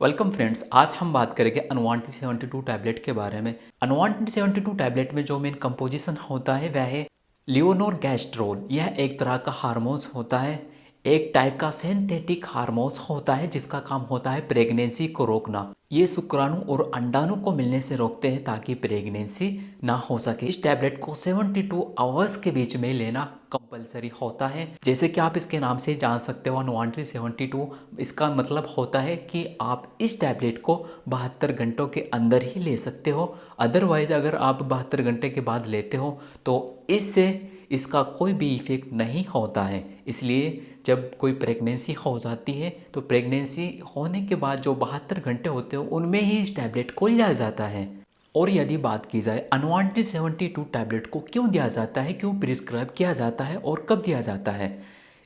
Welcome friends, आज हम बात करेंगे अनवांटेड 72 टैबलेट के बारे में। अनवांटेड 72 टैबलेट में जो मेन कंपोजिशन होता है वह है लियोनोरगैस्ट्रोल। यह एक तरह का हार्मोन्स होता है, एक टाइप का सिंथेटिक हार्मोन्स होता है जिसका काम होता है प्रेगनेंसी को रोकना। ये शुक्राणु और अंडाणु को मिलने से रोकते हैं ताकि प्रेगनेंसी ना हो सके। इस टैबलेट को 72 आवर्स के बीच में लेना कंपलसरी होता है। जैसे कि आप इसके नाम से जान सकते हो, अनवांटेड 72, इसका मतलब होता है कि आप इस टैबलेट को 72 घंटों के अंदर ही ले सकते हो। अदरवाइज अगर आप 72 घंटे के बाद लेते हो तो इससे इसका कोई भी इफेक्ट नहीं होता है। इसलिए जब कोई प्रेगनेंसी हो जाती है तो प्रेगनेंसी होने के बाद जो 72 घंटे होते हैं उनमें ही इस टैबलेट को लिया जाता है। और यदि बात की जाए अनवांटेड 72 टैबलेट को क्यों दिया जाता है, क्यों प्रिस्क्राइब किया जाता है और कब दिया जाता है।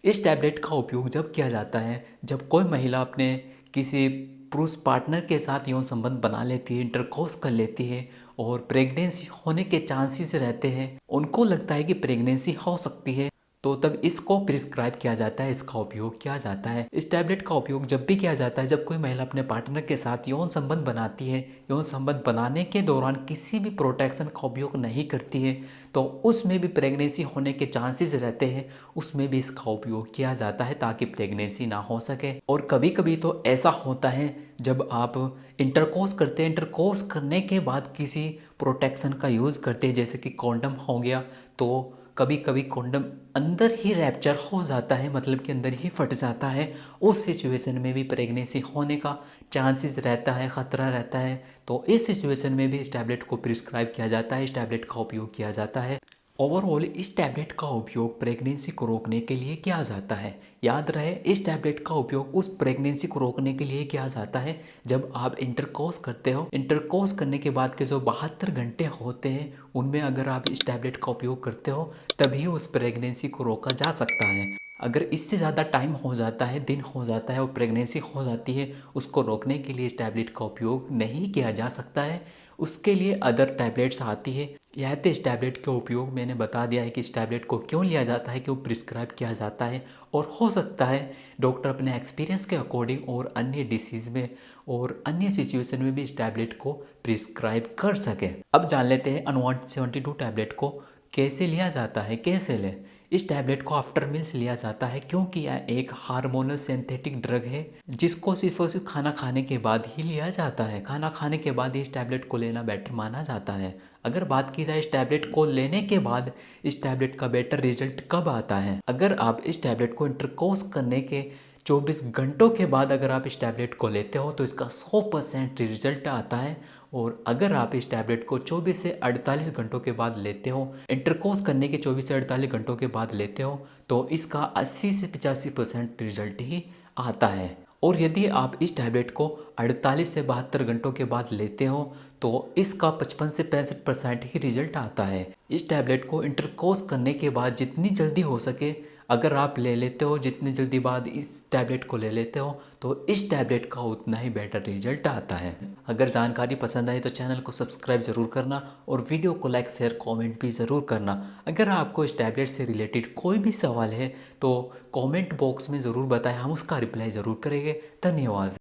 इस टैबलेट का उपयोग जब किया जाता है जब कोई महिला अपने किसी पुरुष पार्टनर के साथ यौन संबंध बना लेती है, इंटरकोर्स कर लेती है और प्रेगनेंसी होने के चांसेस रहते हैं, उनको लगता है कि प्रेगनेंसी हो सकती है, तो तब इसको प्रिस्क्राइब किया जाता है, इसका उपयोग किया जाता है। इस टैबलेट का उपयोग जब भी किया जाता है जब कोई महिला अपने पार्टनर के साथ यौन संबंध बनाती है, यौन संबंध बनाने के दौरान किसी भी प्रोटेक्शन का उपयोग नहीं करती है, तो उसमें भी प्रेगनेंसी होने के चांसेस रहते हैं, उसमें भी इसका उपयोग किया जाता है ताकि प्रेगनेंसी ना हो सके। और कभी कभी तो ऐसा होता है जब आप इंटरकोर्स करते हैं, इंटरकोर्स करने के बाद किसी प्रोटेक्शन का यूज़ करते हैं जैसे कि कॉन्डम हो गया, तो कभी कभी कॉन्डम अंदर ही रैप्चर हो जाता है, मतलब कि अंदर ही फट जाता है। उस सिचुएशन में भी प्रेगनेंसी होने का चांसेस रहता है, ख़तरा रहता है। तो इस सिचुएशन में भी इस टैबलेट को प्रिस्क्राइब किया जाता है, इस टैबलेट का उपयोग किया जाता है। ओवरऑल इस टैबलेट का उपयोग प्रेगनेंसी को रोकने के लिए किया जाता है। याद रहे, इस टैबलेट का उपयोग उस प्रेगनेंसी को रोकने के लिए किया जाता है जब आप इंटरकोर्स करते हो। इंटरकोर्स करने के बाद के जो 72 घंटे होते हैं उनमें अगर आप इस टैबलेट का उपयोग करते हो तभी उस प्रेगनेंसी को रोका जा सकता है। अगर इससे ज़्यादा टाइम हो जाता है, दिन हो जाता है और प्रेगनेंसी हो जाती है, उसको रोकने के लिए इस टैबलेट का उपयोग नहीं किया जा सकता है। उसके लिए अदर टैबलेट्स आती है। यह तो इस टैबलेट के उपयोग मैंने बता दिया है कि इस टैबलेट को क्यों लिया जाता है, क्यों प्रिस्क्राइब किया जाता है। और हो सकता है डॉक्टर अपने एक्सपीरियंस के अकॉर्डिंग और अन्य डिसीज़ में और अन्य सिचुएशन में भी इस टैबलेट को प्रिस्क्राइब कर सके। अब जान लेते हैं अनवांटेड 72 टैबलेट को कैसे लिया जाता है, कैसे लें। इस टैबलेट को आफ्टर मील्स लिया जाता है क्योंकि यह एक हार्मोनल सिंथेटिक ड्रग है जिसको सिर्फ और सिर्फ खाना खाने के बाद ही लिया जाता है। खाना खाने के बाद इस टैबलेट को लेना बेटर माना जाता है। अगर बात की जाए इस टैबलेट को लेने के बाद इस टैबलेट का बेटर रिजल्ट कब आता है, अगर आप इस टैबलेट को इंटरकोर्स करने के 24 घंटों के बाद अगर आप इस टैबलेट को लेते हो तो इसका 100% रिजल्ट आता है। और अगर आप इस टैबलेट को 24 से 48 घंटों के बाद लेते हो, इंटरकोर्स करने के 24 से 48 घंटों के बाद लेते हो, तो इसका 80 से 85% रिजल्ट ही आता है। और यदि आप इस टैबलेट को 48 से 72 घंटों के बाद लेते हो तो इसका 55 से 65% ही रिजल्ट आता है। इस टैबलेट को इंटरकोर्स करने के बाद जितनी जल्दी हो सके अगर आप ले लेते हो, जितनी जल्दी बाद इस टैबलेट को ले लेते हो तो इस टैबलेट का उतना ही बेटर रिजल्ट आता है। अगर जानकारी पसंद आई तो चैनल को सब्सक्राइब ज़रूर करना और वीडियो को लाइक शेयर कमेंट भी ज़रूर करना। अगर आपको इस टैबलेट से रिलेटेड कोई भी सवाल है तो कमेंट बॉक्स में ज़रूर बताएं, हम उसका रिप्लाई ज़रूर करेंगे। धन्यवाद।